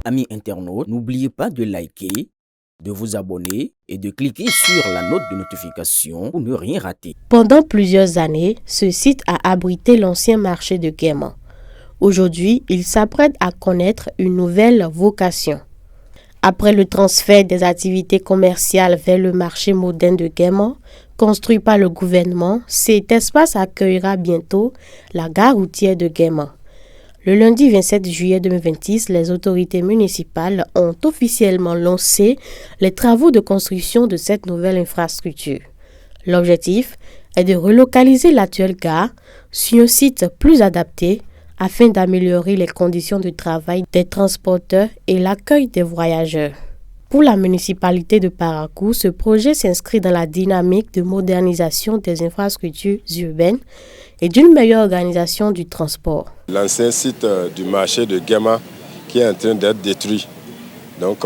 Amis internautes, n'oubliez pas de liker, de vous abonner et de cliquer sur la note de notification pour ne rien rater. Pendant plusieurs années, ce site a abrité l'ancien marché de Guéman. Aujourd'hui, il s'apprête à connaître une nouvelle vocation. Après le transfert des activités commerciales vers le marché moderne de Guéman, construit par le gouvernement, cet espace accueillera bientôt la gare routière de Guéman. Le lundi 27 juillet 2026, les autorités municipales ont officiellement lancé les travaux de construction de cette nouvelle infrastructure. L'objectif est de relocaliser l'actuelle gare sur un site plus adapté afin d'améliorer les conditions de travail des transporteurs et l'accueil des voyageurs. Pour la municipalité de Parakou, ce projet s'inscrit dans la dynamique de modernisation des infrastructures urbaines et d'une meilleure organisation du transport. L'ancien site du marché de Guéman qui est en train d'être détruit. Donc,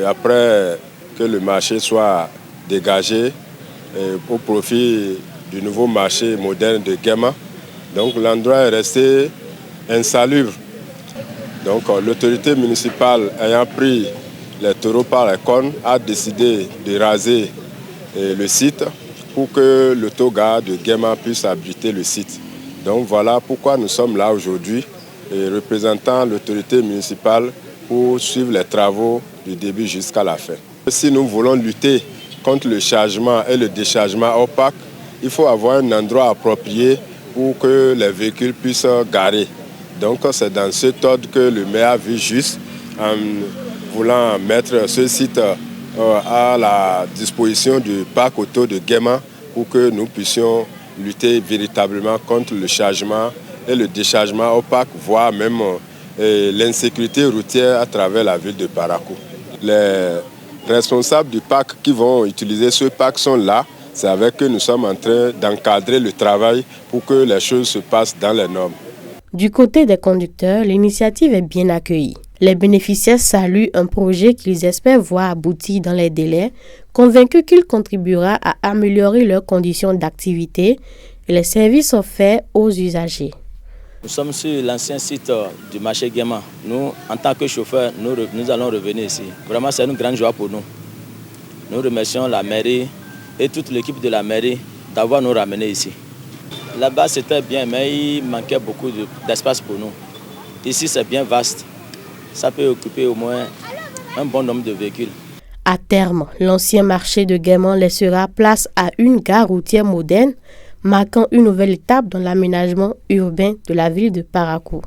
après que le marché soit dégagé au profit du nouveau marché moderne de Guéman, donc l'endroit est resté insalubre. Donc, l'autorité municipale ayant pris les taureaux par les cornes a décidé de raser le site pour que l'autogare de Guéman puisse abriter le site. Donc voilà pourquoi nous sommes là aujourd'hui, représentant l'autorité municipale pour suivre les travaux du début jusqu'à la fin. Si nous voulons lutter contre le chargement et le déchargement opaque, il faut avoir un endroit approprié pour que les véhicules puissent garer. Donc c'est dans cet ordre que le maire a vu juste en voulant mettre ce site à la disposition du parc auto de Guéman pour que nous puissions lutter véritablement contre le chargement et le déchargement opaque, voire même l'insécurité routière à travers la ville de Parakou. Les responsables du parc qui vont utiliser ce parc sont là. C'est avec eux que nous sommes en train d'encadrer le travail pour que les choses se passent dans les normes. Du côté des conducteurs, l'initiative est bien accueillie. Les bénéficiaires saluent un projet qu'ils espèrent voir aboutir dans les délais, convaincus qu'il contribuera à améliorer leurs conditions d'activité et les services offerts aux usagers. Nous sommes sur l'ancien site du marché Guéman. Nous, en tant que chauffeurs, nous allons revenir ici. Vraiment, c'est une grande joie pour nous. Nous remercions la mairie et toute l'équipe de la mairie d'avoir nous ramenés ici. Là-bas, c'était bien, mais il manquait beaucoup d'espace pour nous. Ici, c'est bien vaste. Ça peut occuper au moins un bon nombre de véhicules. À terme, l'ancien marché de Guéman laissera place à une gare routière moderne, marquant une nouvelle étape dans l'aménagement urbain de la ville de Parakou.